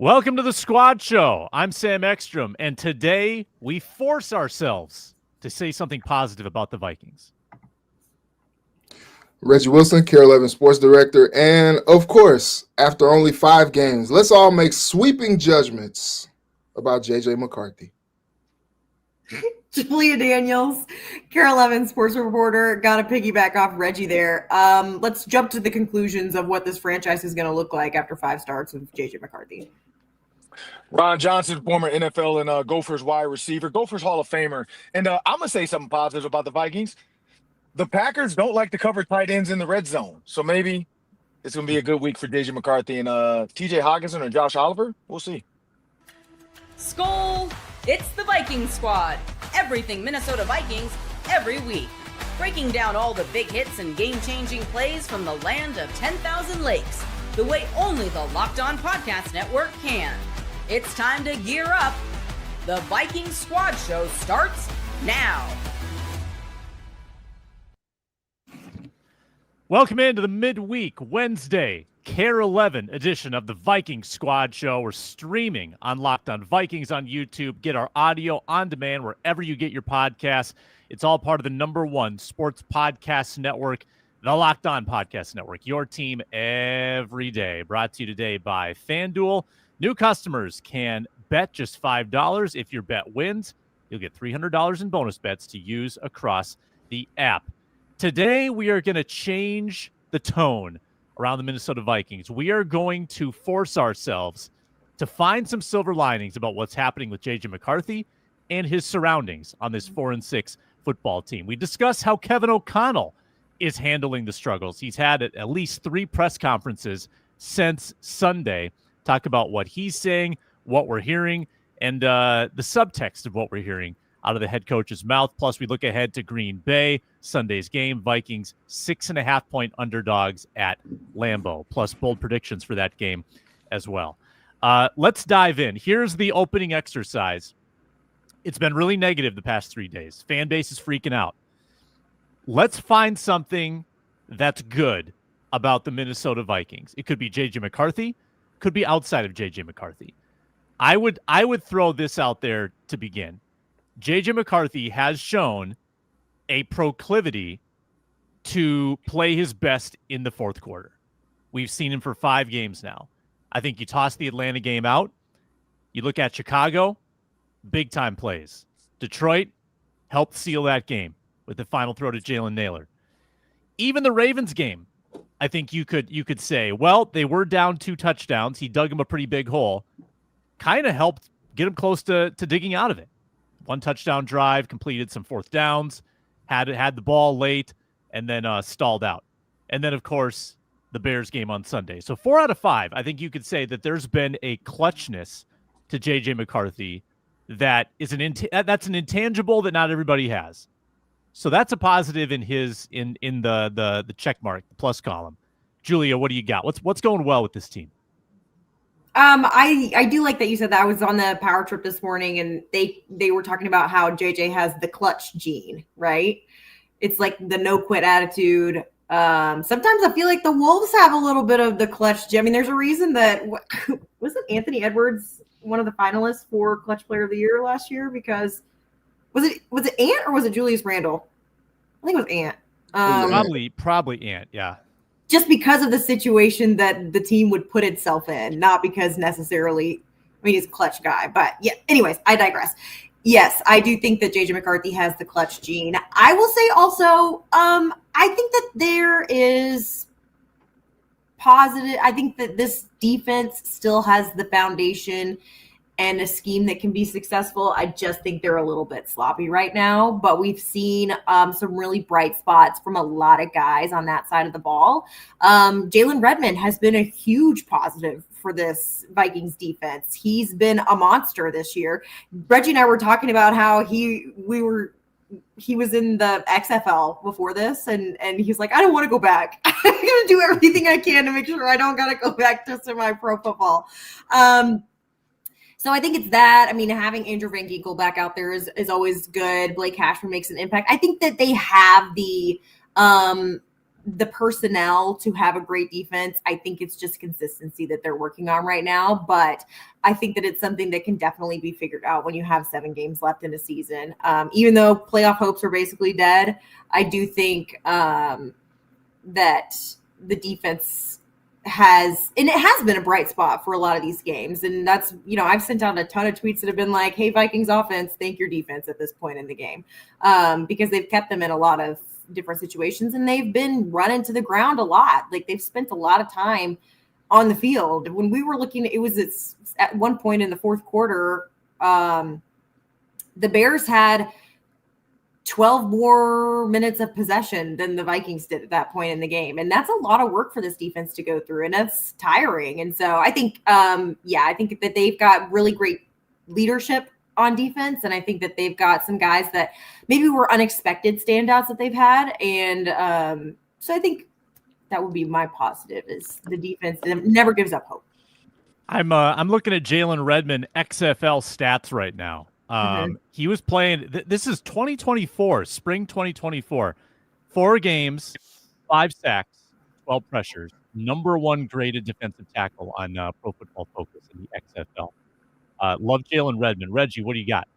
Welcome to the Squad Show. I'm Sam Ekstrom, and today we force ourselves to say something positive about the Vikings. Reggie Wilson, Care 11 Sports Director, and of course, after only 5 games, let's all make sweeping judgments about J.J. McCarthy. Julia Daniels, Care 11 Sports Reporter. Got to piggyback off Reggie there. Let's jump to the conclusions of what this franchise is going to look like after 5 starts with J.J. McCarthy. Ron Johnson, former NFL and Gophers wide receiver, Gophers Hall of Famer. And I'm going to say something positive about the Vikings. The Packers don't like to cover tight ends in the red zone. So maybe it's going to be a good week for J.J. McCarthy and T.J. Hawkinson or Josh Oliver. We'll see. Skol! It's the Viking Squad. Everything Minnesota Vikings every week. Breaking down all the big hits and game-changing plays from the land of 10,000 lakes. The way only the Locked On Podcast Network can. It's time to gear up. The Viking Squad Show starts now. Welcome into the midweek Wednesday Care 11 edition of the Viking Squad Show. We're streaming on Locked On Vikings on YouTube. Get our audio on demand wherever you get your podcasts. It's all part of the #1 sports podcast network, the Locked On Podcast Network. Your team every day. Brought to you today by FanDuel. New customers can bet just $5. If your bet wins, you'll get $300 in bonus bets to use across the app. Today, we are going to change the tone around the Minnesota Vikings. We are going to force ourselves to find some silver linings about what's happening with J.J. McCarthy and his surroundings on this 4-6 football team. We discuss how Kevin O'Connell is handling the struggles. He's had at least 3 press conferences since Sunday. Talk about what he's saying, what we're hearing, and the subtext of what we're hearing out of the head coach's mouth. Plus, we look ahead to Green Bay, Sunday's game. Vikings 6.5-point underdogs at Lambeau, plus bold predictions for that game as well. Let's dive in. Here's the opening exercise. It's been really negative the past 3 days. Fan base is freaking out. Let's find something that's good about the Minnesota Vikings. It could be J.J. McCarthy. Could be outside of J.J. McCarthy. I would throw this out there to begin. J.J. McCarthy has shown a proclivity to play his best in the fourth quarter. We've seen him for 5 games now. I think you toss the Atlanta game out. You look at Chicago, big-time plays. Detroit helped seal that game with the final throw to Jalen Nailor. Even the Ravens game, I think you could say, well, they were down 2 touchdowns. He dug him a pretty big hole. Kind of helped get him close to digging out of it. 1 touchdown drive, completed some 4th downs, had the ball late, and then stalled out. And then, of course, the Bears game on Sunday. So 4 out of 5, I think you could say that there's been a clutchness to J.J. McCarthy that is that's an intangible that not everybody has. So that's a positive in his in the check mark, the plus column. Julia, what do you got? What's going well with this team? I do like that you said that. I was on the power trip this morning, and they were talking about how JJ has the clutch gene, right? It's like the no quit attitude. Sometimes I feel like the Wolves have a little bit of the clutch gene. I mean, there's a reason that wasn't Anthony Edwards one of the finalists for Clutch Player of the Year last year? Because was it Ant or was it Julius Randle? I think it was Ant. Probably Ant, yeah. Just because of the situation that the team would put itself in, not because necessarily, I mean, he's a clutch guy. But yeah, anyways, I digress. Yes, I do think that J.J. McCarthy has the clutch gene. I will say also, I think that there is positive. I think that this defense still has the foundation and a scheme that can be successful. I just think they're a little bit sloppy right now, but we've seen some really bright spots from a lot of guys on that side of the ball. Jalen Redmond has been a huge positive for this Vikings defense. He's been a monster this year. Reggie and I were talking about how he was in the XFL before this, and he's like, I don't want to go back. I'm going to do everything I can to make sure I don't got to go back to semi-pro football. So I think it's that. I mean, having Andrew Van Ginkel back out there is always good. Blake Cashman makes an impact. I think that they have the personnel to have a great defense. I think it's just consistency that they're working on right now. But I think that it's something that can definitely be figured out when you have 7 games left in a season. Even though playoff hopes are basically dead, I do think that the defense has been a bright spot for a lot of these games. And that's, I've sent out a ton of tweets that have been like, hey, Vikings offense, thank your defense at this point in the game, because they've kept them in a lot of different situations, and they've been running to the ground a lot. Like, they've spent a lot of time on the field. When we were looking, it's at one point in the fourth quarter, the Bears had 12 more minutes of possession than the Vikings did at that point in the game. And that's a lot of work for this defense to go through, and that's tiring. And so I think, I think that they've got really great leadership on defense. And I think that they've got some guys that maybe were unexpected standouts that they've had. And so I think that would be my positive, is the defense never gives up hope. I'm looking at Jalen Redmond XFL stats right now. He was playing, this is 2024, spring 2024, 4 games, 5 sacks, 12 pressures, number 1 graded defensive tackle on Pro Football Focus in the XFL. Love Jalen Redmond. Reggie, what do you got?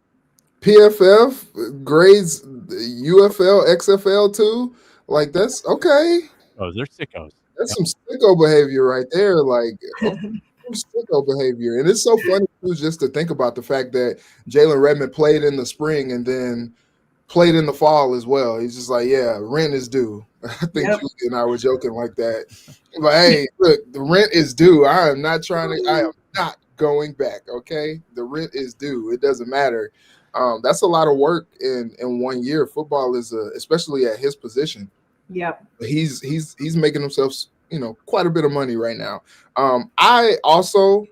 PFF grades UFL, XFL too. Like, that's okay. Oh, they're sickos. That's some sicko behavior right there. Like, sicko behavior. And it's so funny too, just to think about the fact that Jalen Redmond played in the spring and then played in the fall as well. He's just like, yeah, rent is due. I think Julie and I were joking like that. But hey, look, the rent is due. I am not going back. Okay, the rent is due. It doesn't matter. That's a lot of work in 1 year. Football is especially at his position. Yep. He's making himself, quite a bit of money right now. I also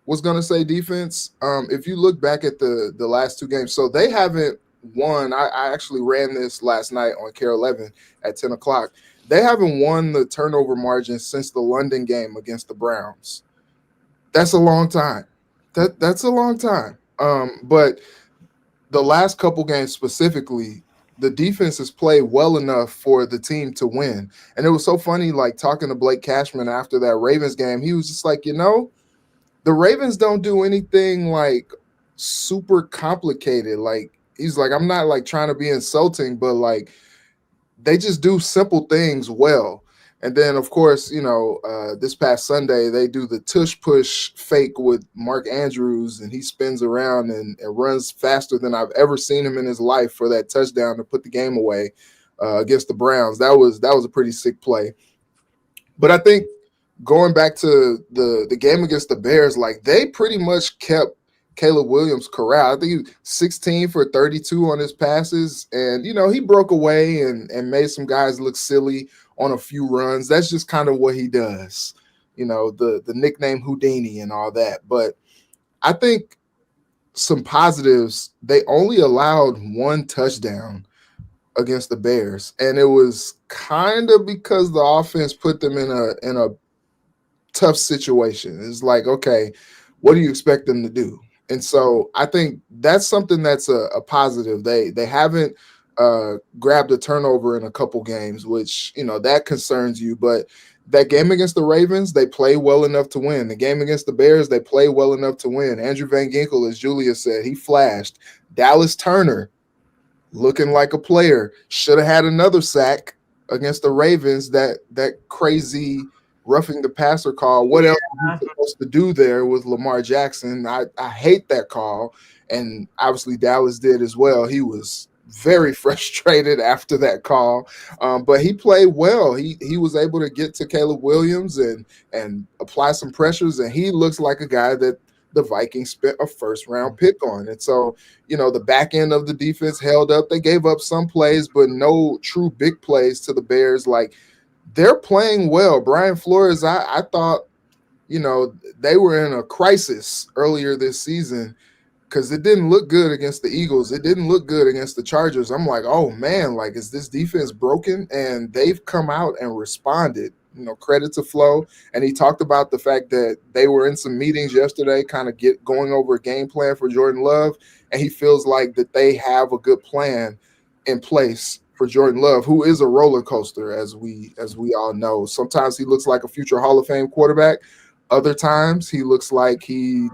was gonna say defense. If you look back at the last 2 games, so they haven't won. I actually ran this last night on Care 11 at 10 o'clock. They haven't won the turnover margin since the London game against the Browns. That's a long time. That's a long time. But the last couple games specifically, the defense has played well enough for the team to win. And it was so funny, like, talking to Blake Cashman after that Ravens game. He was just like, the Ravens don't do anything like super complicated. Like, he's like, I'm not like trying to be insulting, but like, they just do simple things well. And then, of course, this past Sunday, they do the tush push fake with Mark Andrews, and he spins around and runs faster than I've ever seen him in his life for that touchdown to put the game away against the Browns. That was a pretty sick play. But I think going back to the game against the Bears, like, they pretty much kept Caleb Williams corralled. I think he was 16 for 32 on his passes, and he broke away and made some guys look silly on a few runs. That's just kind of what he does, the nickname Houdini and all that. But I think some positives, they only allowed 1 touchdown against the Bears, and it was kind of because the offense put them in a tough situation. It's like, okay, what do you expect them to do? And so I think that's something that's a positive. They haven't grabbed a turnover in a couple games, which, that concerns you. But that game against the Ravens, they play well enough to win. The game against the Bears, they play well enough to win. Andrew Van Ginkel, as Julia said, he flashed. Dallas Turner, looking like a player, should have had another sack against the Ravens. That crazy roughing the passer call. What else are you supposed to do there with Lamar Jackson? I hate that call. And obviously Dallas did as well. He was very frustrated after that call. But he played well. He was able to get to Caleb Williams and apply some pressures. And he looks like a guy that the Vikings spent a first-round pick on. And so, the back end of the defense held up. They gave up some plays, but no true big plays to the Bears. Like, they're playing well. Brian Flores, I thought, they were in a crisis earlier this season because it didn't look good against the Eagles. It didn't look good against the Chargers. I'm like, oh, man, like, is this defense broken? And they've come out and responded. Credit to Flo. And he talked about the fact that they were in some meetings yesterday, kind of going over a game plan for Jordan Love. And he feels like that they have a good plan in place for Jordan Love, who is a roller coaster, as we all know. Sometimes he looks like a future Hall of Fame quarterback. Other times he looks like he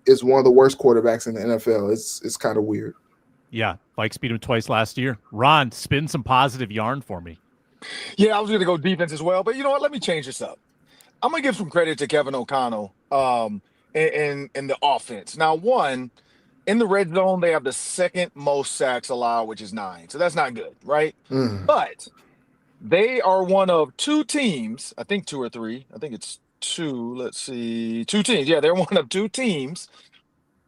is one of the worst quarterbacks in the NFL. It's kind of weird. Yeah, Vikes beat him twice last year. Ron, spin some positive yarn for me. Yeah, I was going to go defense as well, but you know what? Let me change this up. I'm going to give some credit to Kevin O'Connell in the offense. Now, one, in the red zone, they have the second most sacks allowed, which is 9. So that's not good, right? But they are one of 2 teams, I think 2 or 3. I think it's 2. Let's see. 2 teams. Yeah, they're one of 2 teams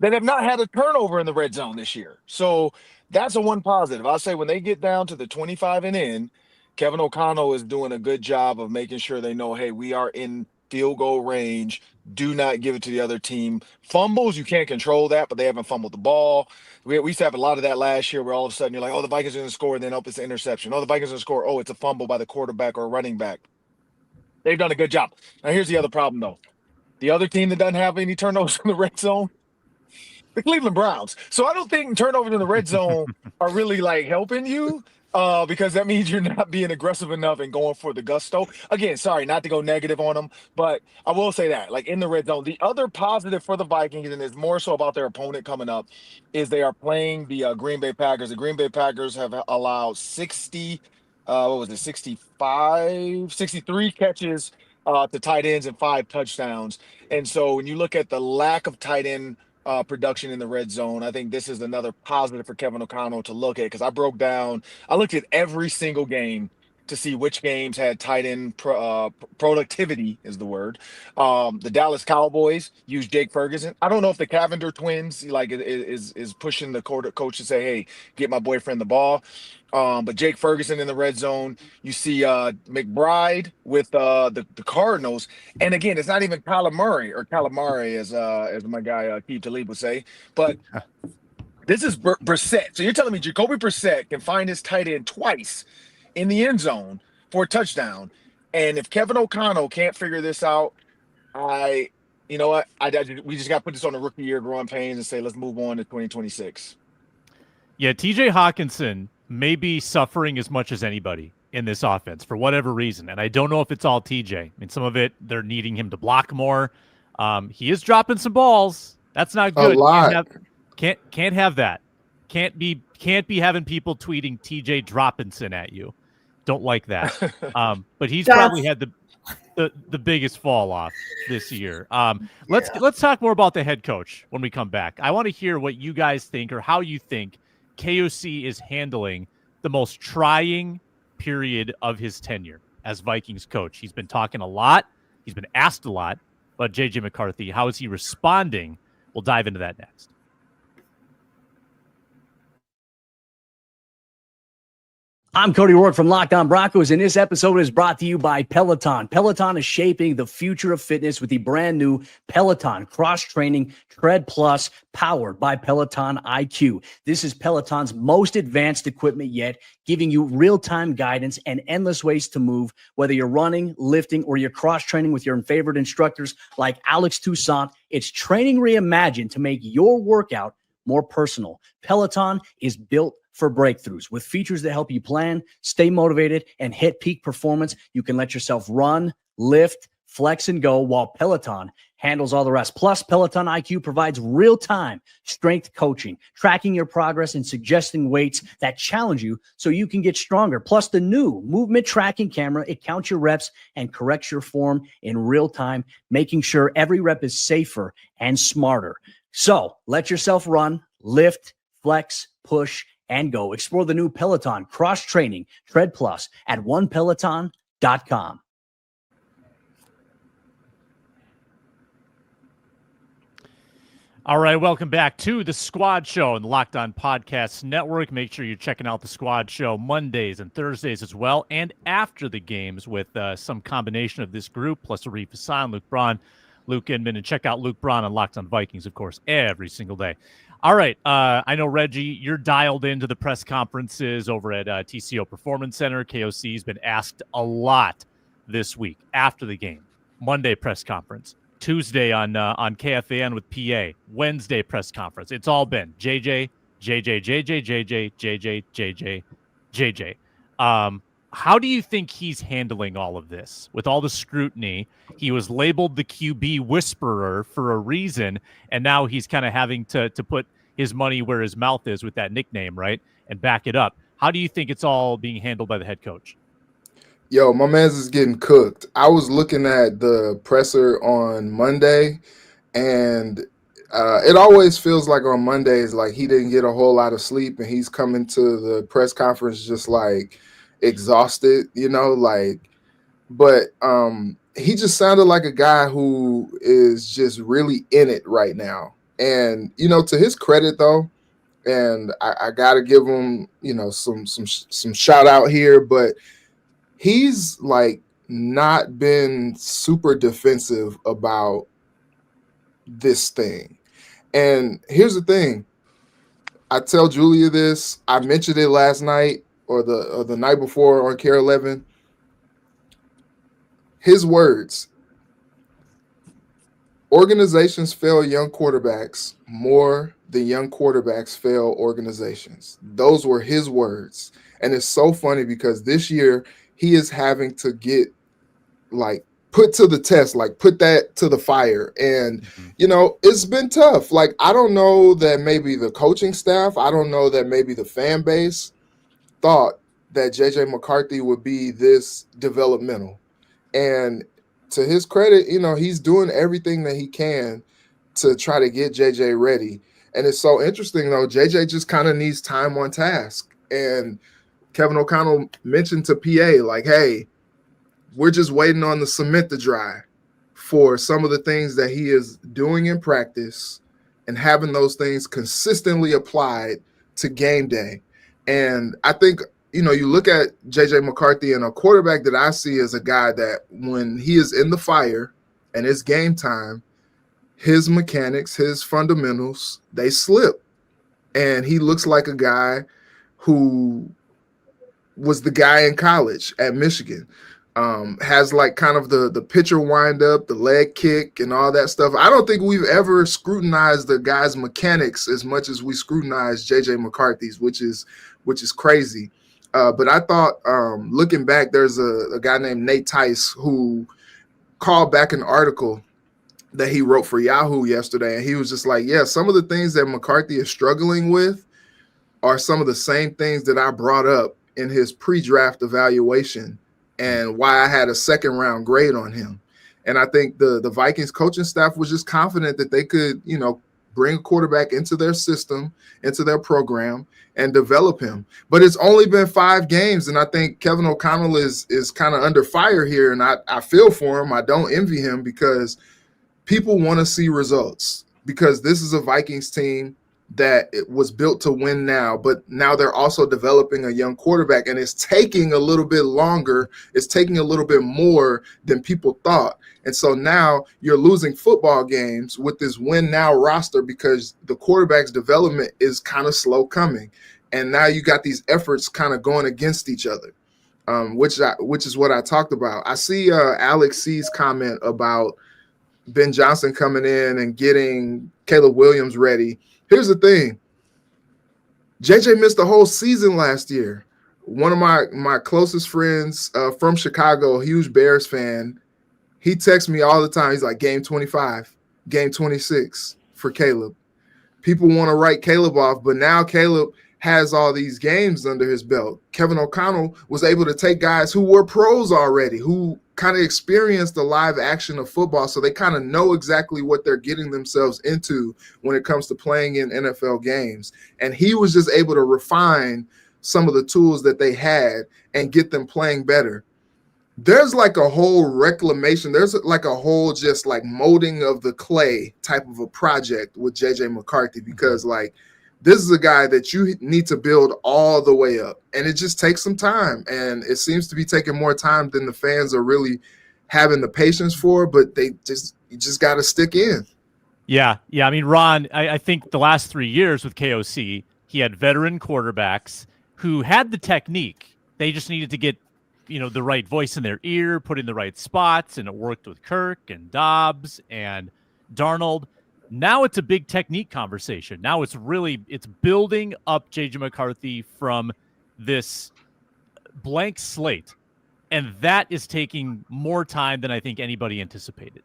that have not had a turnover in the red zone this year. So that's a one positive. I'll say when they get down to the 25 and in, Kevin O'Connell is doing a good job of making sure they know, hey, we are in field goal range. Do not give it to the other team. Fumbles, you can't control that, but they haven't fumbled the ball. We used to have a lot of that last year where all of a sudden you're like, oh, the Vikings are going to score, and then it's an interception. Oh, the Vikings are going to score. Oh, it's a fumble by the quarterback or running back. They've done a good job. Now, here's the other problem, though. The other team that doesn't have any turnovers in the red zone, the Cleveland Browns. So I don't think turnovers in the red zone are really like helping you because that means you're not being aggressive enough and going for the gusto. Again, sorry, not to go negative on them, but I will say that, like in the red zone, the other positive for the Vikings, and it's more so about their opponent coming up, is they are playing the Green Bay Packers. The Green Bay Packers have allowed 63 catches to tight ends and 5 touchdowns. And so when you look at the lack of tight end production in the red zone, I think this is another positive for Kevin O'Connell to look at, because I looked at every single game to see which games had tight end productivity is the word. The Dallas Cowboys used Jake Ferguson. I don't know if the Cavender twins is pushing the coach to say, hey, get my boyfriend the ball. But Jake Ferguson in the red zone, you see McBride with the Cardinals. And again, it's not even Calamari as my guy Keith Talib would say. But this is Brissett. So you're telling me Jacoby Brissett can find his tight end twice in the end zone for a touchdown. And if Kevin O'Connell can't figure this out, we just got to put this on the rookie year growing pains and say, let's move on to 2026. Yeah, TJ Hawkinson may be suffering as much as anybody in this offense for whatever reason. And I don't know if it's all TJ. I mean, some of it, they're needing him to block more. He is dropping some balls. That's not good. A lot. Can't have that. Can't be having people tweeting TJ Droppinson at you. Don't like that. But he's probably had the biggest fall off this year. Let's talk more about the head coach when we come back. I want to hear what you guys think, or how you think KOC is handling the most trying period of his tenure as Vikings coach. He's been talking a lot. He's been asked a lot. But JJ McCarthy, how is he responding? We'll dive into that next. I'm Cody Rourke from Locked On Broncos, and this episode is brought to you by Peloton. Peloton is shaping the future of fitness with the brand new Peloton Cross-Training Tread Plus, powered by Peloton IQ. This is Peloton's most advanced equipment yet, giving you real-time guidance and endless ways to move, whether you're running, lifting, or you're cross-training with your favorite instructors like Alex Toussaint. It's training reimagined to make your workout more personal. Peloton is built for breakthroughs with features that help you plan, stay motivated, and hit peak performance. You can let yourself run, lift, flex, and go, while Peloton handles all the rest. Plus, Peloton IQ provides real-time strength coaching, tracking your progress and suggesting weights that challenge you so you can get stronger. Plus, the new movement tracking camera, it counts your reps and corrects your form in real time, making sure every rep is safer and smarter. So let yourself run, lift, flex, push, and go. Explore the new Peloton Cross-Training Tread Plus at onepeloton.com. All right, welcome back to the Squad Show on the Locked On Podcast Network. Make sure you're checking out the Squad Show Mondays and Thursdays as well, and after the games with some combination of this group, plus Arif Hassan, Luke Braun, Luke Inman, and check out Luke Braun on Locked On Vikings, of course, every single day. All right, I know, Reggie, you're dialed into the press conferences over at TCO Performance Center. KOC's been asked a lot this week after the game. Monday press conference, Tuesday on KFAN with PA, Wednesday press conference. It's all been JJ, JJ. How do you think he's handling all of this with all the scrutiny? He was labeled the QB whisperer for a reason, and now he's kind of having to put his money where his mouth is with that nickname, right? And back it up. How do you think it's all being handled by the head coach? Yo, my man's is getting cooked. I was looking at the presser on Monday, and it always feels like on Mondays, like he didn't get a whole lot of sleep, and he's coming to the press conference just like exhausted, but he just sounded like a guy who is just really in it right now. And, to his credit though, and I gotta give him, some shout out here, but he's like not been super defensive about this thing. And here's the thing. I tell Julia this, I mentioned it last night or the night before on Care 11. His words: organizations fail young quarterbacks more than young quarterbacks fail organizations. Those were his words. And it's so funny because this year he is having to get put to the test, put that to the fire. And, it's been tough. I don't know that maybe the coaching staff, I don't know that maybe the fan base thought that JJ McCarthy would be this developmental. And to his credit, he's doing everything that he can to try to get JJ ready. And it's so interesting, though. JJ just kind of needs time on task. And Kevin O'Connell mentioned to PA, hey, we're just waiting on the cement to dry for some of the things that he is doing in practice and having those things consistently applied to game day. And I think, you look at JJ McCarthy, and a quarterback that I see as a guy that when he is in the fire and it's game time, his mechanics, his fundamentals, they slip. And he looks like a guy who was the guy in college at Michigan. Has kind of the pitcher wind up, the leg kick, and all that stuff. I don't think we've ever scrutinized the guy's mechanics as much as we scrutinize JJ McCarthy's, which is crazy. But I thought, looking back, there's a guy named Nate Tice who called back an article that he wrote for Yahoo yesterday, and he was just like, yeah, some of the things that McCarthy is struggling with are some of the same things that I brought up in his pre-draft evaluation and why I had a second-round grade on him. And I think the Vikings coaching staff was just confident that they could, bring a quarterback into their system, into their program, and develop him. But it's only been 5 games, and I think Kevin O'Connell is kind of under fire here, and I feel for him. I don't envy him because people want to see results, because this is a Vikings team that it was built to win now, but now they're also developing a young quarterback, and it's taking a little bit longer. It's taking a little bit more than people thought. And so now you're losing football games with this win now roster because the quarterback's development is kind of slow coming. And now you got these efforts kind of going against each other, which is what I talked about. I see Alex C's comment about Ben Johnson coming in and getting Caleb Williams ready. Here's the thing. JJ missed the whole season last year. One of my closest friends from Chicago, a huge Bears fan, he texts me all the time. He's like, game 25, game 26 for Caleb. People want to write Caleb off, but now Caleb has all these games under his belt. Kevin O'Connell was able to take guys who were pros already, who kind of experienced the live action of football, so they kind of know exactly what they're getting themselves into when it comes to playing in NFL games. And he was just able to refine some of the tools that they had and get them playing better. There's a whole reclamation. There's a whole just molding of the clay type of a project with JJ McCarthy, because this is a guy that you need to build all the way up, and it just takes some time. And it seems to be taking more time than the fans are really having the patience for, but you just got to stick in. Yeah. I mean, Ron, I think the last 3 years with KOC, he had veteran quarterbacks who had the technique. They just needed to get, the right voice in their ear, put in the right spots, and it worked with Kirk and Dobbs and Darnold. Now it's a big technique conversation. Now it's building up JJ McCarthy from this blank slate. And that is taking more time than I think anybody anticipated.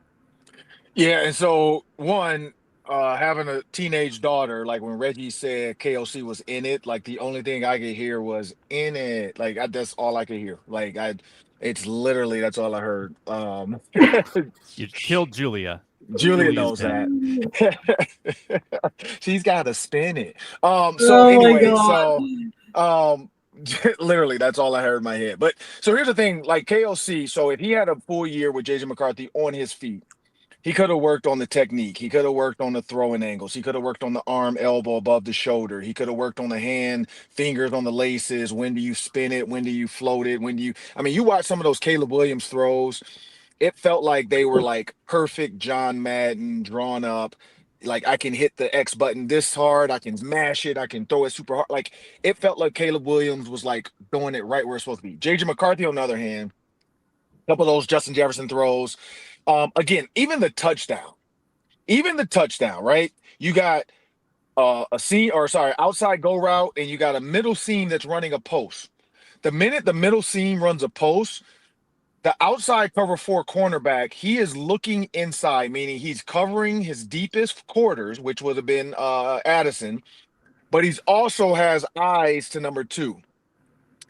Yeah, and so one, having a teenage daughter, like when Reggie said KOC was in it, like the only thing I could hear was in it. Like that's all I could hear. It's literally that's all I heard. You killed Julia. Julia Julia's knows dead. that. She's got to spin it. So Oh my anyway, God. literally that's all I heard in my head. But so here's the thing, like KOC, so if he had a full year with JJ McCarthy on his feet, he could have worked on the technique. He could have worked on the throwing angles. He could have worked on the arm, elbow above the shoulder. He could have worked on the hand, fingers on the laces. When do you spin it? When do you float it? You watch some of those Caleb Williams throws. It felt like they were like perfect John Madden drawn up. Like I can hit the X button this hard. I can smash it. I can throw it super hard. Like it felt like Caleb Williams was like doing it right where it's supposed to be. JJ McCarthy, on the other hand, a couple of those Justin Jefferson throws. Again, even the touchdown, right? You got outside go route, and you got a middle seam that's running a post. The minute the middle seam runs a post, the outside cover 4 cornerback, he is looking inside, meaning he's covering his deepest quarters, which would have been Addison, but he's also has eyes to number 2.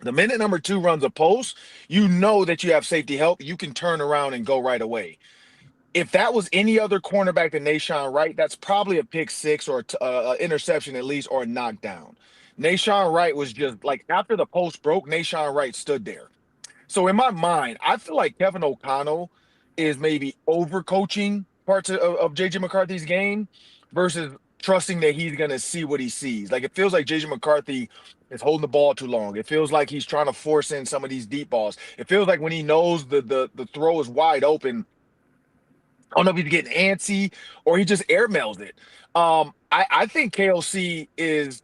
The minute number 2 runs a post, you know that you have safety help. You can turn around and go right away. If that was any other cornerback than Nashawn Wright, that's probably a pick 6 or an interception at least, or a knockdown. Nashawn Wright was just like, after the post broke, Nashawn Wright stood there. So in my mind, I feel like Kevin O'Connell is maybe overcoaching parts of JJ McCarthy's game versus trusting that he's going to see what he sees. Like it feels like JJ McCarthy is holding the ball too long. It feels like he's trying to force in some of these deep balls. It feels like when he knows the throw is wide open, I don't know if he's getting antsy or he just airmails it. I think KOC is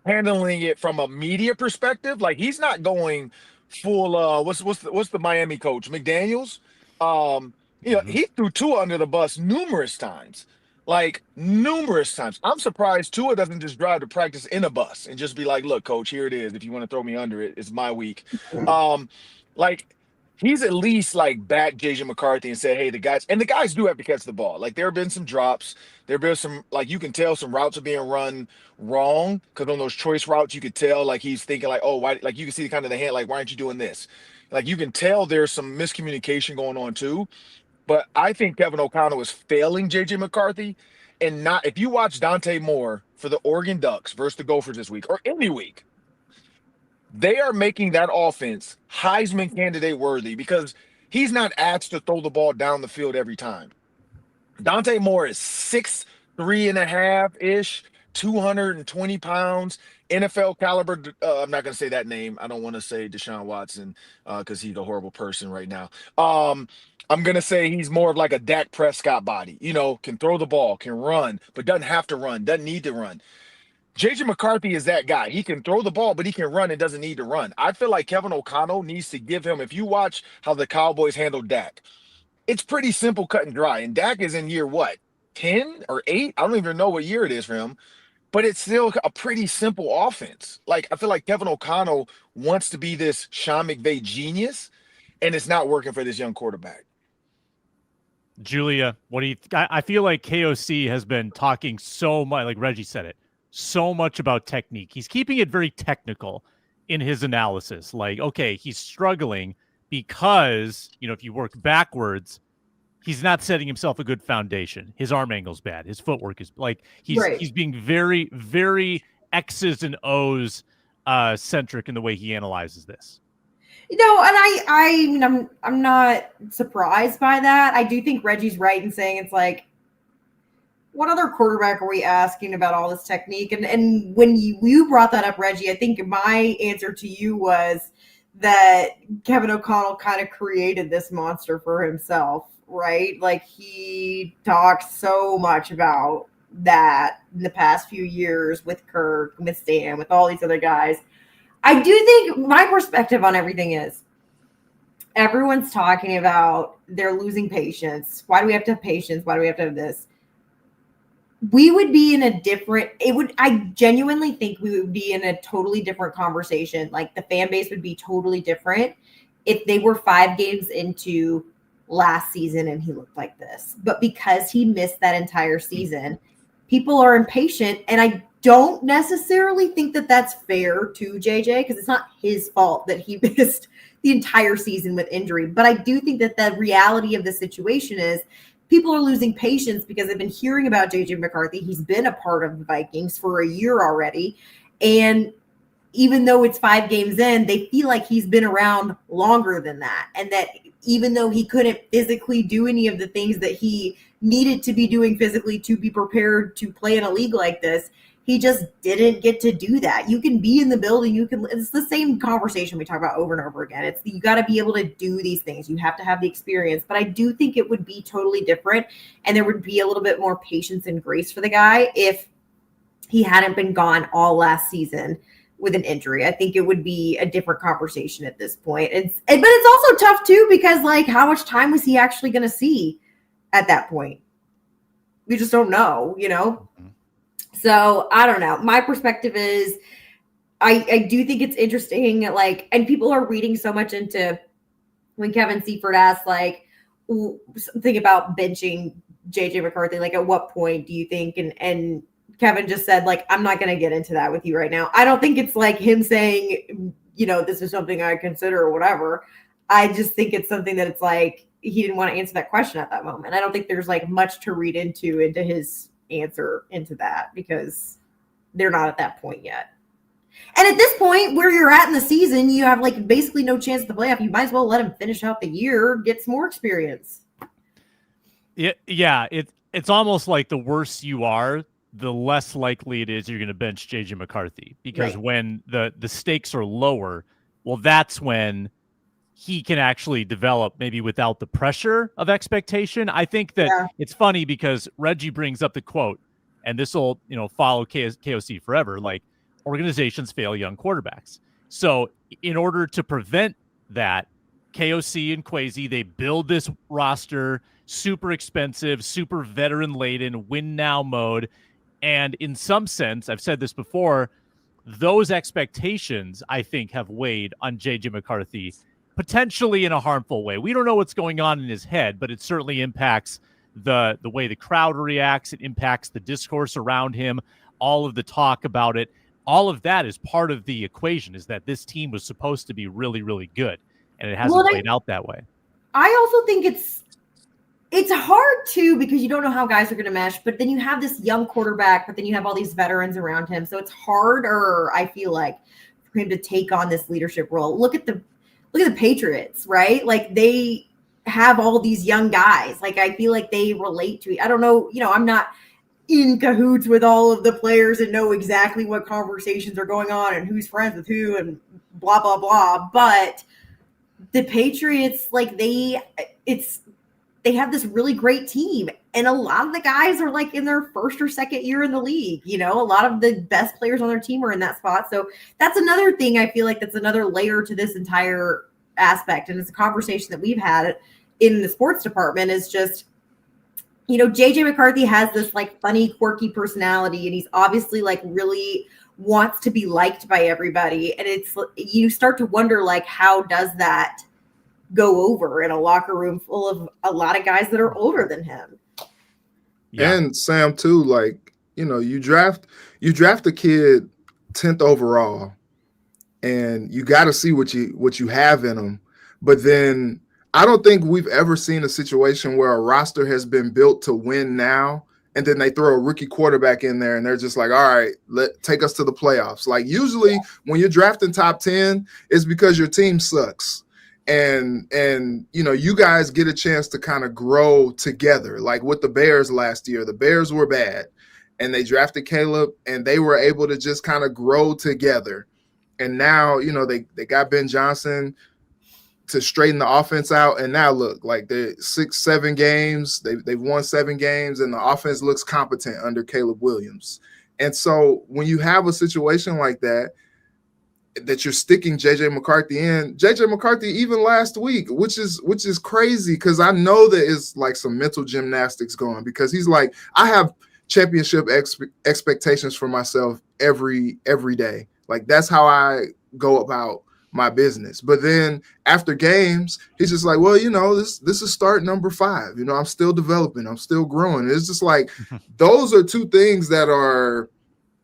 handling it from a media perspective. Like he's not going full what's the Miami coach, McDaniels? He threw Tua under the bus numerous times. Like numerous times. I'm surprised Tua doesn't just drive to practice in a bus and just be like, look, coach, here it is. If you want to throw me under it, it's my week. Like he's at least like backed JJ McCarthy and said, hey, the guys do have to catch the ball. Like there have been some drops. There have been some, like you can tell some routes are being run wrong, because on those choice routes, you could tell like he's thinking like, oh, why? Like you can see kind of the hand, like, why aren't you doing this? Like you can tell there's some miscommunication going on too. But I think Kevin O'Connell is failing JJ McCarthy. And not, if you watch Dante Moore for the Oregon Ducks versus the Gophers this week or any week, they are making that offense Heisman candidate worthy because he's not asked to throw the ball down the field every time. Dante Moore is 6'3.5-ish, 220 pounds, NFL caliber. I'm not going to say that name. I don't want to say Deshaun Watson because he's a horrible person right now. I'm going to say he's more of like a Dak Prescott body, can throw the ball, can run, but doesn't have to run, doesn't need to run. JJ McCarthy is that guy. He can throw the ball, but he can run and doesn't need to run. I feel like Kevin O'Connell needs to give him, if you watch how the Cowboys handle Dak, it's pretty simple, cut and dry. And Dak is in year what, 10 or 8? I don't even know what year it is for him, but it's still a pretty simple offense. Like, I feel like Kevin O'Connell wants to be this Sean McVay genius, and it's not working for this young quarterback. Julia, what do you I feel like KOC has been talking so much, like Reggie said it, so much about technique. He's keeping it very technical in his analysis. Like, okay, he's struggling because, if you work backwards, he's not setting himself a good foundation. His arm angle's bad. His footwork is like, he's being very, very X's and O's centric in the way he analyzes this. And I'm not surprised by that. I do think Reggie's right in saying it's like, what other quarterback are we asking about all this technique? And when you brought that up, Reggie, I think my answer to you was that Kevin O'Connell kind of created this monster for himself, right? Like he talked so much about that in the past few years with Kirk, with Stan, with all these other guys. I do think my perspective on everything is everyone's talking about they're losing patience. Why do we have to have patience? Why do we have to have this? we would be in a different, I genuinely think we would be in a totally different conversation. Like the fan base would be totally different if they were 5 games into last season and he looked like this. But because he missed that entire season, people are impatient. And I don't necessarily think that that's fair to JJ, because it's not his fault that he missed the entire season with injury. But I do think that the reality of the situation is people are losing patience because they've been hearing about JJ McCarthy. He's been a part of the Vikings for a year already. And even though it's 5 games in, they feel like he's been around longer than that. And that even though he couldn't physically do any of the things that he needed to be doing physically to be prepared to play in a league like this, he just didn't get to do that. You can be in the building. It's the same conversation we talk about over and over again. You got to be able to do these things. You have to have the experience. But I do think it would be totally different. And there would be a little bit more patience and grace for the guy if he hadn't been gone all last season with an injury. I think it would be a different conversation at this point. But it's also tough too, because like, how much time was he actually going to see at that point? We just don't know, you know? Mm-hmm. So I don't know. My perspective is I do think it's interesting, like, and people are reading so much into when Kevin Seifert asked, like, think about benching JJ McCarthy, like, at what point do you think? And Kevin just said, like, I'm not going to get into that with you right now. I don't think it's like him saying, you know, this is something I consider or whatever. I just think it's something that it's like he didn't want to answer that question at that moment. I don't think there's like much to read into his answer into that, because they're not at that point yet. And at this point where you're at in the season, you have like basically no chance at the playoff. You might as well let him finish out the year, get some more experience. Yeah. It's almost like the worse you are, the less likely it is you're going to bench JJ McCarthy, because when the stakes are lower, well, that's when he can actually develop maybe without the pressure of expectation. I think that it's funny because Reggie brings up the quote, and this will, you know, follow KOC forever. Like, organizations fail young quarterbacks. So in order to prevent that, KOC and Kwesi, they build this roster, super expensive, super veteran laden, win now mode. And in some sense, I've said this before, those expectations, I think, have weighed on JJ McCarthy, potentially in a harmful way. We don't know what's going on in his head, but it certainly impacts the way the crowd reacts. It impacts the discourse around him, all of the talk about it. All of that is part of the equation, is that this team was supposed to be really, really good, and it hasn't played out that way. I also think it's hard too, because you don't know how guys are going to mesh, but then you have this young quarterback, but then you have all these veterans around him. So it's harder, I feel like, for him to take on this leadership role. Look at the Patriots, right? Like, they have all these young guys. Like, I feel like they relate to it. I don't know, you know, I'm not in cahoots with all of the players and know exactly what conversations are going on and who's friends with who and blah, blah, blah. But the Patriots, like, they have this really great team. And a lot of the guys are like in their first or second year in the league. You know, a lot of the best players on their team are in that spot. So that's another thing. I feel like that's another layer to this entire aspect. And it's a conversation that we've had in the sports department, is just, you know, JJ McCarthy has this like funny, quirky personality, and he's obviously like really wants to be liked by everybody. And it's, you start to wonder, like, how does that go over in a locker room full of a lot of guys that are older than him? Yeah. And Sam too, like, you know, you draft a kid 10th overall, and you got to see what you have in him. But then I don't think we've ever seen a situation where a roster has been built to win now, and then they throw a rookie quarterback in there and they're just like, all right, take us to the playoffs. Like, usually when you're drafting top 10, it's because your team sucks. And you know, you guys get a chance to kind of grow together. Like with the Bears last year, the Bears were bad and they drafted Caleb and they were able to just kind of grow together. And now, you know, they got Ben Johnson to straighten the offense out. And now look, like they're 6-7 games, they've won 7 games, and the offense looks competent under Caleb Williams. And so when you have a situation like that you're sticking JJ McCarthy in, JJ McCarthy even last week, which is crazy, because I know that it's like some mental gymnastics going, because he's like, I have championship expectations for myself every day. Like that's how I go about my business. But then after games, he's just like, well, this is start number 5. I'm still developing, I'm still growing. It's just like those are two things that are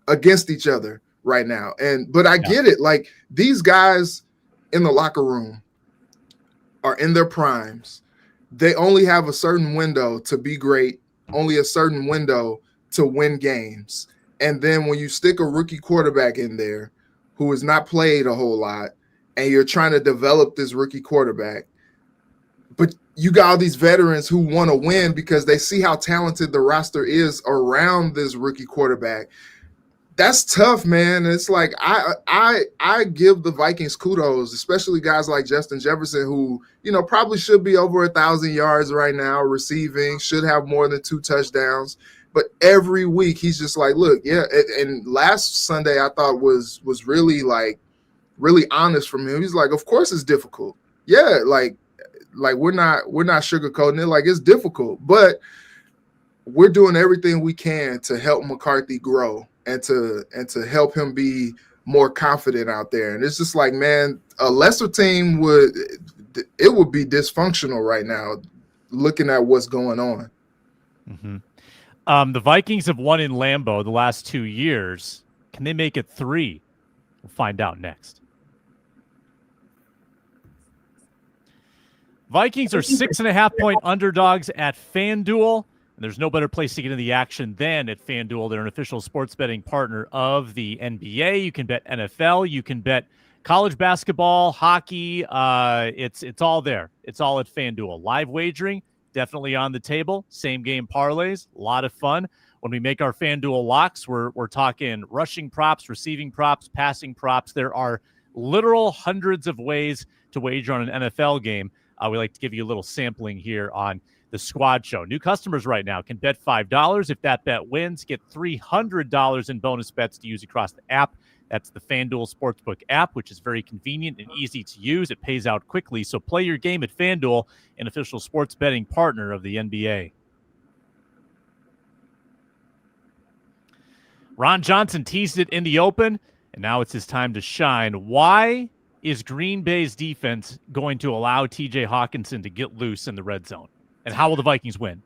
against each other right now. But I get it. Like these guys in the locker room are in their primes. They only have a certain window to be great, only a certain window to win games. And then when you stick a rookie quarterback in there who has not played a whole lot, and you're trying to develop this rookie quarterback, but you got all these veterans who want to win because they see how talented the roster is around this rookie quarterback. That's tough, man. It's like I give the Vikings kudos, especially guys like Justin Jefferson, who probably should be over 1,000 yards right now receiving, should have more than 2 touchdowns. But every week he's just like, look, yeah. And last Sunday I thought was really honest from him. He's like, of course it's difficult. Yeah, like we're not sugarcoating it. Like it's difficult, but we're doing everything we can to help McCarthy grow and to help him be more confident out there. And it's just like, man, a lesser team would be dysfunctional right now, looking at what's going on. The Vikings have won in Lambeau the last 2 years. Can they make it 3? We'll find out next. Vikings are 6.5-point underdogs at FanDuel. And there's no better place to get into the action than at FanDuel. They're an official sports betting partner of the NBA. You can bet NFL. You can bet college basketball, hockey. It's all there. It's all at FanDuel. Live wagering, definitely on the table. Same game parlays, a lot of fun. When we make our FanDuel locks, we're talking rushing props, receiving props, passing props. There are literal hundreds of ways to wager on an NFL game. We like to give you a little sampling here on the Squad Show. New customers right now can bet $5. If that bet wins, get $300 in bonus bets to use across the app. That's the FanDuel Sportsbook app, which is very convenient and easy to use. It pays out quickly. So play your game at FanDuel, an official sports betting partner of the NBA. Ron Johnson teased it in the open, and now it's his time to shine. Why is Green Bay's defense going to allow TJ Hawkinson to get loose in the red zone? And how will the Vikings win?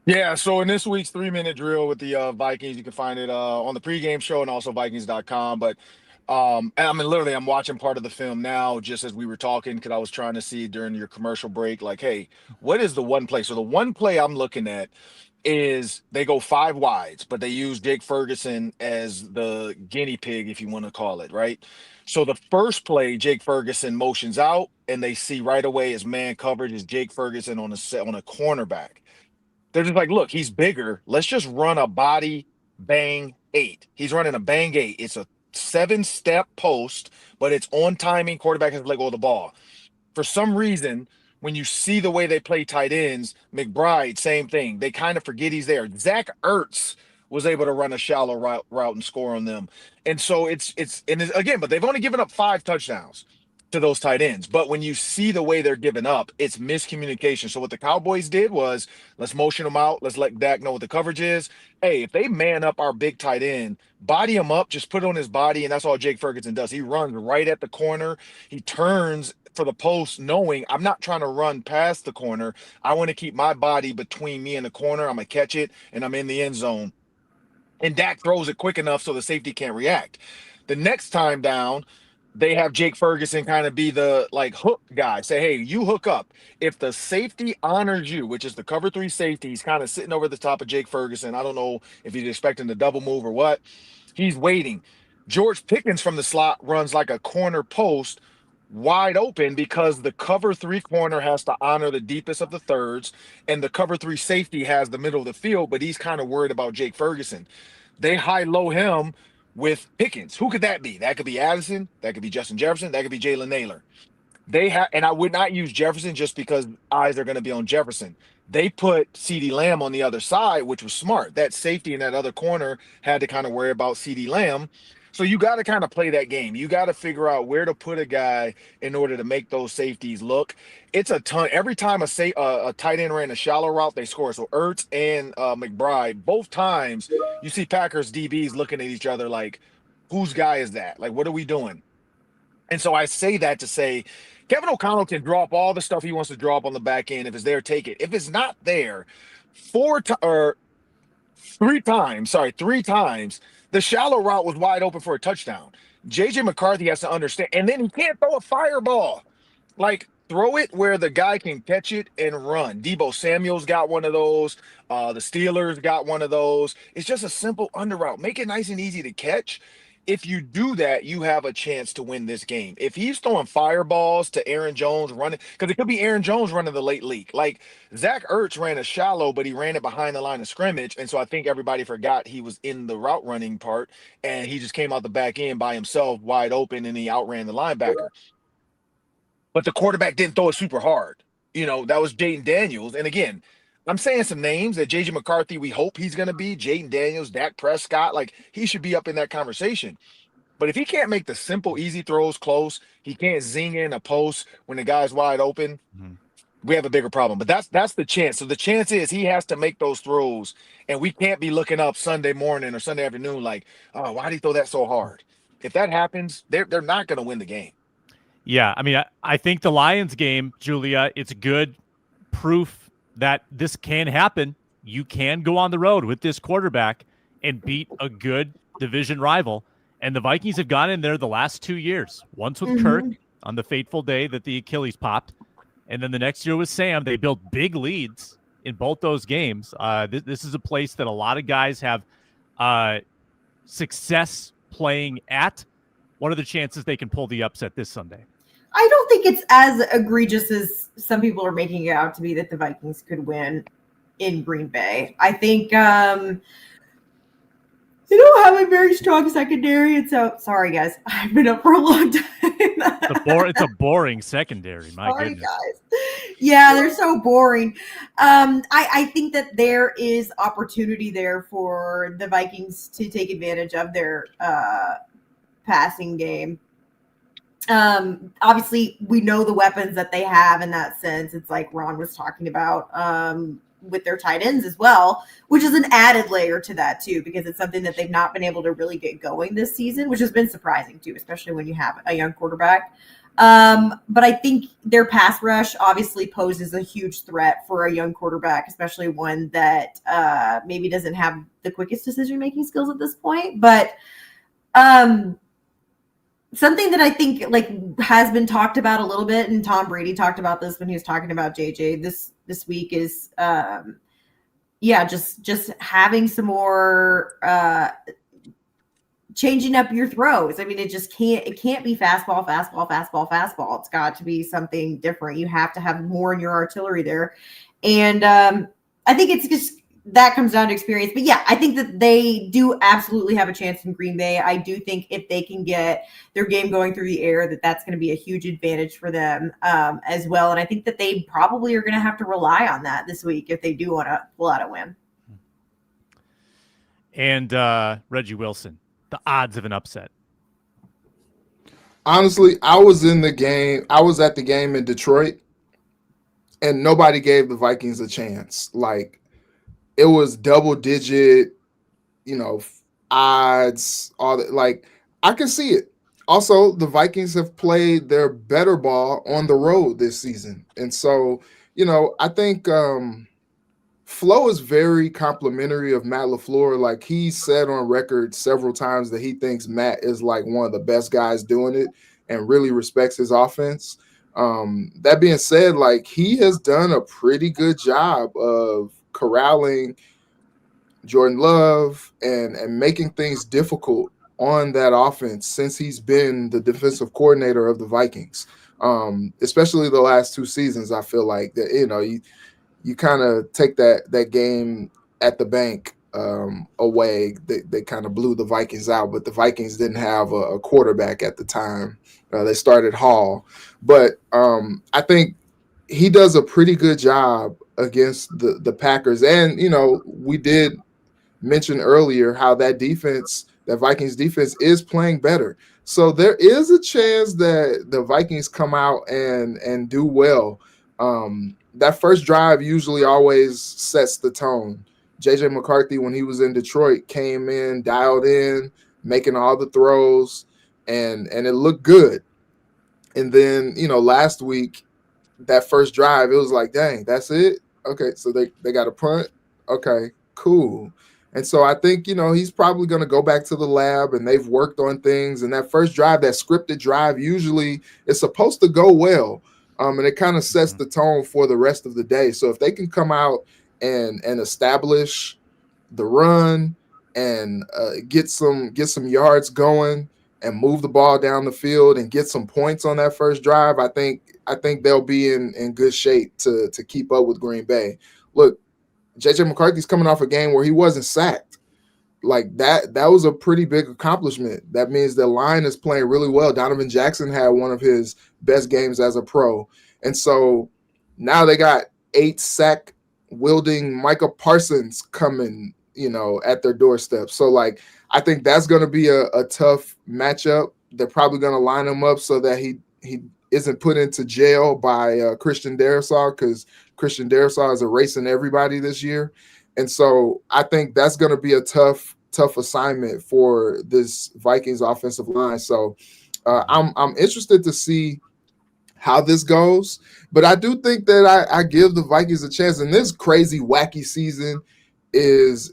Yeah, so in this week's 3-minute drill with the Vikings, you can find it on the pregame show and also Vikings.com. But I'm watching part of the film now just as we were talking because I was trying to see during your commercial break, like, hey, what is the one play? So the one play I'm looking at is they go 5 wides, but they use Jake Ferguson as the guinea pig, if you want to call it, right? So the first play, Jake Ferguson motions out, and they see right away his man coverage is Jake Ferguson on a cornerback. They're just like, look, he's bigger. Let's just run a body bang 8. He's running a bang 8. It's a 7-step post, but it's on timing. Quarterback has to let go of the ball. For some reason, when you see the way they play tight ends, McBride, same thing. They kind of forget he's there. Zach Ertz was able to run a shallow route and score on them. And so but they've only given up 5 touchdowns to those tight ends. But when you see the way they're giving up, it's miscommunication. So what the Cowboys did was, let's motion them out. Let's let Dak know what the coverage is. Hey, if they man up our big tight end, body him up, just put it on his body, and that's all Jake Ferguson does. He runs right at the corner. He turns for the post, knowing I'm not trying to run past the corner. I want to keep my body between me and the corner. I'm going to catch it, and I'm in the end zone. And Dak throws it quick enough so the safety can't react. The next time down, they have Jake Ferguson kind of be the hook guy. Say, hey, you hook up. If the safety honors you, which is the cover 3 safety, he's kind of sitting over the top of Jake Ferguson. I don't know if he's expecting the double move or what. He's waiting. George Pickens from the slot runs like a corner post wide open because the cover 3 corner has to honor the deepest of the thirds, and the cover 3 safety has the middle of the field, but he's kind of worried about Jake Ferguson. They high-low him with Pickens. Who could that be? That could be Addison. That could be Justin Jefferson. That could be Jalen Naylor. And I would not use Jefferson just because eyes are going to be on Jefferson. They put CeeDee Lamb on the other side, which was smart. That safety in that other corner had to kind of worry about CeeDee Lamb. So you got to kind of play that game. You got to figure out where to put a guy in order to make those safeties look. It's a ton. Every time a tight end ran a shallow route, they score. So Ertz and McBride, both times you see Packers DBs looking at each other like, whose guy is that? Like, what are we doing? And so I say that to say Kevin O'Connell can drop all the stuff he wants to drop on the back end. If it's there, take it. If it's not there, three times, the shallow route was wide open for a touchdown. JJ McCarthy has to understand, and then he can't throw a fireball. Like, throw it where the guy can catch it and run. Debo Samuel's got one of those. The Steelers got one of those. It's just a simple under route. Make it nice and easy to catch. If you do that, you have a chance to win this game. If he's throwing fireballs to Aaron Jones running, because it could be Aaron Jones running the late leak. Like, Zach Ertz ran a shallow, but he ran it behind the line of scrimmage. And so I think everybody forgot he was in the route running part, and he just came out the back end by himself wide open, and he outran the linebacker. But the quarterback didn't throw it super hard. That was Jaden Daniels. And again, I'm saying some names that J.J. McCarthy, we hope he's going to be. Jaden Daniels, Dak Prescott, like, he should be up in that conversation. But if he can't make the simple, easy throws close, he can't zing in a post when the guy's wide open, we have a bigger problem. But that's the chance. So the chance is he has to make those throws, and we can't be looking up Sunday morning or Sunday afternoon like, oh, why did he throw that so hard? If that happens, they're not going to win the game. Yeah, I mean, I think the Lions game, Julia, it's good proof that this can happen. You can go on the road with this quarterback and beat a good division rival. And the Vikings have gone in there the last 2 years, once with Kirk on the fateful day that the Achilles popped. And then the next year with Sam, they built big leads in both those games. This is a place that a lot of guys have success playing at. What are the chances they can pull the upset this Sunday? I don't think it's as egregious as some people are making it out to be that the Vikings could win in Green Bay. I think they don't have a very strong secondary. And so, sorry, guys. I've been up for a long time. It's a boring secondary. My Sorry, goodness. guys. Yeah, they're so boring. I think that there is opportunity there for the Vikings to take advantage of their passing game. Obviously, we know the weapons that they have in that sense. It's like Ron was talking about with their tight ends as well, which is an added layer to that too, because it's something that they've not been able to really get going this season, which has been surprising too, especially when you have a young quarterback. But I think their pass rush obviously poses a huge threat for a young quarterback, especially one that maybe doesn't have the quickest decision-making skills at this point. But something that I think has been talked about a little bit, and Tom Brady talked about this when he was talking about JJ this week, is just having some more changing up your throws. I mean, it can't be fastball. It's got to be something different. You have to have more in your artillery there. And I think it's just that comes down to experience. But yeah, I think that they do absolutely have a chance in Green Bay. I do think if they can get their game going through the air, that's going to be a huge advantage for them as well. And I think that they probably are going to have to rely on that this week if they do want to pull out a win. And Reggie Wilson, the odds of an upset. Honestly, I was at the game in Detroit, and nobody gave the Vikings a chance. Like, it was double digit, odds, all that. Like, I can see it. Also, the Vikings have played their better ball on the road this season. And so, I think Flo is very complimentary of Matt LaFleur. Like, he said on record several times that he thinks Matt is like one of the best guys doing it and really respects his offense. That being said, like, he has done a pretty good job of corralling Jordan Love and making things difficult on that offense since he's been the defensive coordinator of the Vikings. Especially the last 2 seasons, I feel like that, you kind of take that game at the bank away. They kind of blew the Vikings out, but the Vikings didn't have a quarterback at the time. They started Hall. But I think he does a pretty good job against the Packers. And, we did mention earlier how that defense, that Vikings defense is playing better. So there is a chance that the Vikings come out and do well. That first drive usually always sets the tone. JJ McCarthy, when he was in Detroit, came in, dialed in, making all the throws, and it looked good. And then, last week, that first drive, it was like, dang, that's it? Okay, so they got a punt? Okay, cool. And so I think, he's probably going to go back to the lab, and they've worked on things. And that first drive, that scripted drive, usually is supposed to go well. And it kind of sets the tone for the rest of the day. So if they can come out and establish the run and get some yards going and move the ball down the field and get some points on that first drive, I think they'll be in good shape to keep up with Green Bay. Look, JJ McCarthy's coming off a game where he wasn't sacked. Like that was a pretty big accomplishment. That means the line is playing really well. Donovan Jackson had one of his best games as a pro. And so now they got 8 sack wielding Micah Parsons coming, at their doorstep. So like, I think that's going to be a tough matchup. They're probably going to line him up so that he isn't put into jail by Christian Darrisaw, because Christian Darrisaw is erasing everybody this year. And so I think that's going to be a tough assignment for this Vikings offensive line. So I'm interested to see how this goes. But I do think that I give the Vikings a chance. And this crazy, wacky season is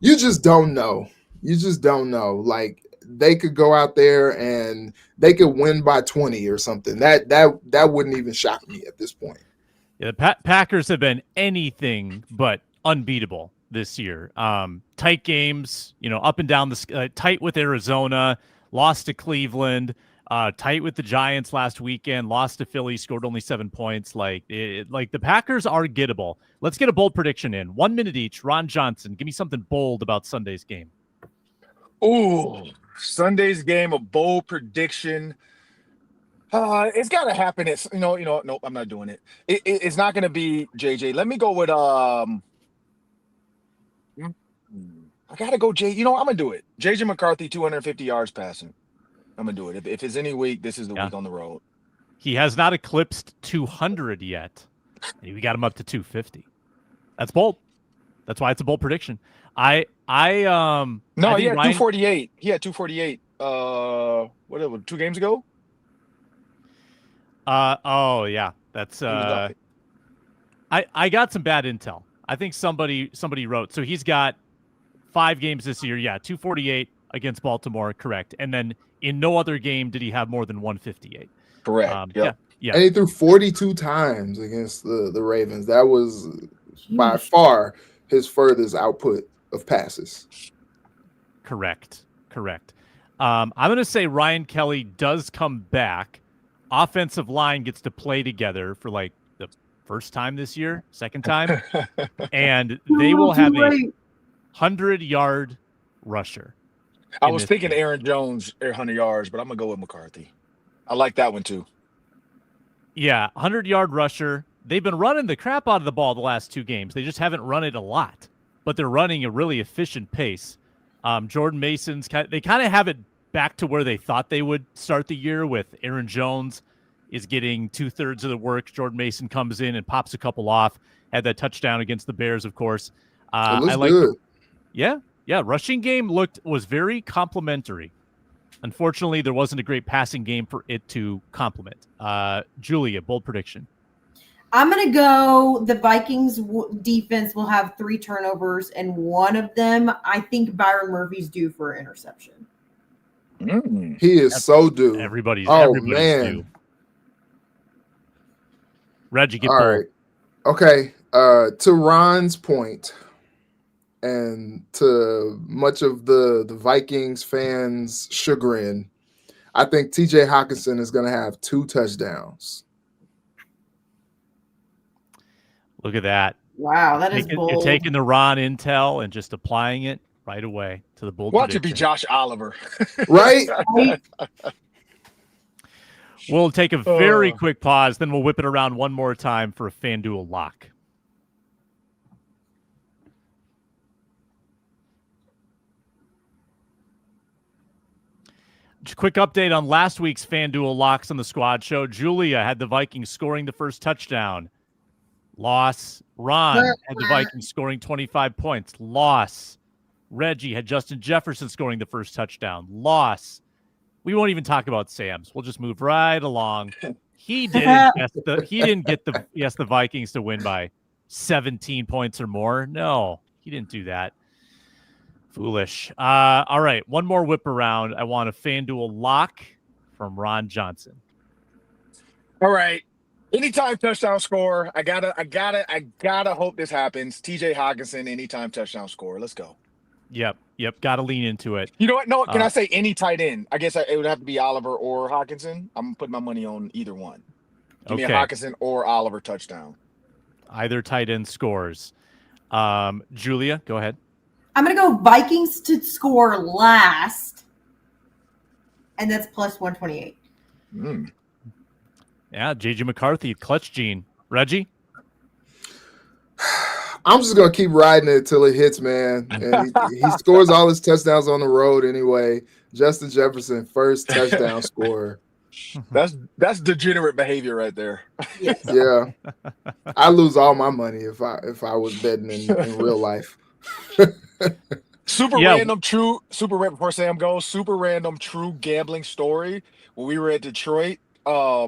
you just don't know. You just don't know. Like, they could go out there and they could win by 20 or something. That wouldn't even shock me at this point. Yeah, the Packers have been anything but unbeatable this year. Tight games, up and down the tight with Arizona, lost to Cleveland, tight with the Giants last weekend, lost to Philly, scored only 7 points. Like the Packers are gettable. Let's get a bold prediction in 1 minute each. Ron Johnson, give me something bold about Sunday's game. Ooh, Sunday's game, a bold prediction. It's got to happen. It's nope, I'm not doing it. It's not going to be JJ. Let me go with I got to go I'm going to do it. JJ McCarthy, 250 yards passing. I'm going to do it. If it's any week, this is the week on the road. He has not eclipsed 200 yet. We got him up to 250. That's bold. That's why it's a bold prediction. No, he had 248. He had 248. Whatever, 2 games ago. Oh yeah, that's I got some bad intel. I think somebody wrote. So he's got 5 games this year. Yeah, 248 against Baltimore, correct. And then in no other game did he have more than 158. Correct. Yeah. And he threw 42 times against the Ravens. That was by far his furthest output of passes. Correct. I'm going to say Ryan Kelly does come back. Offensive line gets to play together for like the first time this year, second time, and they will have a 100-yard rusher. I was thinking Aaron Jones, 100 yards, but I'm going to go with McCarthy. I like that one too. Yeah, 100-yard rusher. They've been running the crap out of the ball the last 2 games. They just haven't run it a lot, but they're running a really efficient pace. Jordan Mason's they kind of have it back to where they thought they would start the year, with Aaron Jones is getting 2/3 of the work. Jordan Mason comes in and pops a couple off. Had that touchdown against the Bears, of course. It looks good. Yeah. Rushing game was very complimentary. Unfortunately, there wasn't a great passing game for it to complement. Julia, bold prediction. I'm going to go the Vikings defense will have 3 turnovers, and one of them, I think Byron Murphy's due for an interception. He is so due. Everybody's man. due. Reggie, get all bold. right. Okay. To Ron's point, and to much of the Vikings fans' chagrin, I think TJ Hawkinson is going to have 2 touchdowns. Look at that. Wow, that is bold. You're taking the Ron intel and just applying it right away to the bold Watch it prediction. be Josh Oliver. Right? We'll take a very quick pause, then we'll whip it around one more time for a FanDuel lock. quick update on last week's FanDuel locks on the squad show. Julia had the Vikings scoring the first touchdown. Loss. Ron had the Vikings scoring 25 points. Loss. Reggie had Justin Jefferson scoring the first touchdown. Loss. We won't even talk about Sam's. We'll just move right along. He didn't get the Vikings to win by 17 points or more. No, he didn't do that. Foolish. All right, one more whip around. I want a FanDuel lock from Ron Johnson. All right. Anytime touchdown score. I gotta hope this happens. TJ Hawkinson, anytime touchdown score. Let's go. Yep. Gotta lean into it. You know what? No, can I say any tight end? I guess it would have to be Oliver or Hawkinson. I'm putting my money on either one. Give me a Hawkinson or Oliver touchdown. Either tight end scores. Julia, go ahead. I'm going to go Vikings to score last, and that's plus 128. Yeah, J.J. McCarthy, clutch gene. Reggie? I'm just going to keep riding it till it hits, man. And he scores all his touchdowns on the road anyway. Justin Jefferson, first touchdown scorer. That's degenerate behavior right there. Yes. Yeah. I lose all my money if I was betting in real life. Random, before Sam goes, super random, true gambling story. When we were at Detroit, I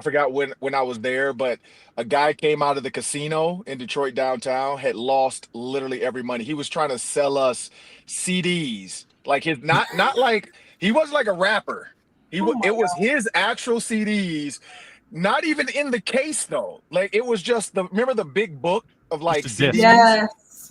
forgot when I was there, but a guy came out of the casino in Detroit downtown, had lost literally every money. He was trying to sell us CDs, like his not like he wasn't like a rapper. It was his actual CDs, not even in the case though. Like it was just remember the big book of like CDs. Yes.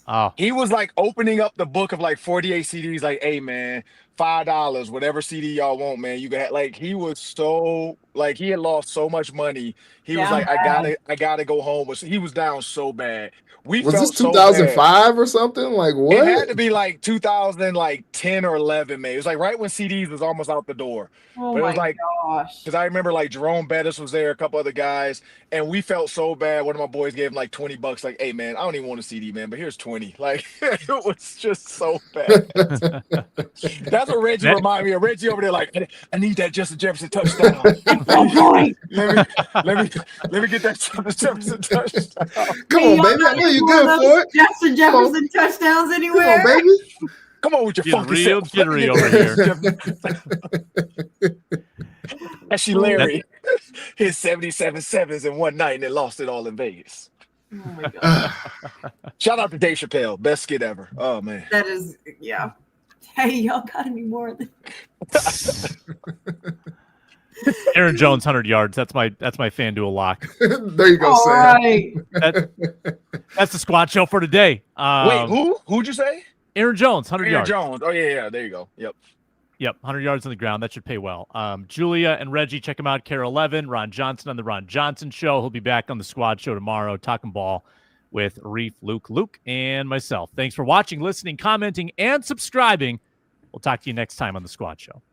Oh. He was like opening up the book of like 48 CDs, like, hey man, $5, whatever CD y'all want, man. You got like he was so like he had lost so much money. He was like, I gotta go home. He was down so bad. Was this 2005 or something? Like what? It had to be like 2010 or 11, man. It was like right when CDs was almost out the door. Oh but it was my like, gosh. because I remember like Jerome Bettis was there, a couple other guys, and we felt so bad. One of my boys gave him like $20, like, hey man, I don't even want a CD, man, but here's 20. Like it was just so bad. That's what Reggie reminded me of. Reggie over there, like, I need that Justin Jefferson touchdown. let me get that Justin Jefferson touchdown. Come on, baby. I know you're good for it. Justin Jefferson touchdowns anywhere. Come on, baby. Come on with your funky real self. jittery over here. Actually, Larry hit 77 sevens in one night and then lost it all in Vegas. Oh my god! Shout out to Dave Chappelle, best skit ever. Oh man, That is, yeah. Hey, y'all got any more of this? Aaron Jones, 100 yards. That's my FanDuel lock. There you go, All Sam. right. That's the squad show for today. wait, who'd you say? Aaron Jones, 100 Aaron yards. Jones. Oh yeah, there you go. Yep. 100 yards on the ground. That should pay well. Julia and Reggie, check him out. Carol 11, Ron Johnson on the Ron Johnson Show. He'll be back on the squad show tomorrow, talking ball with Reef, Luke, and myself. Thanks for watching, listening, commenting, and subscribing. We'll talk to you next time on the squad show.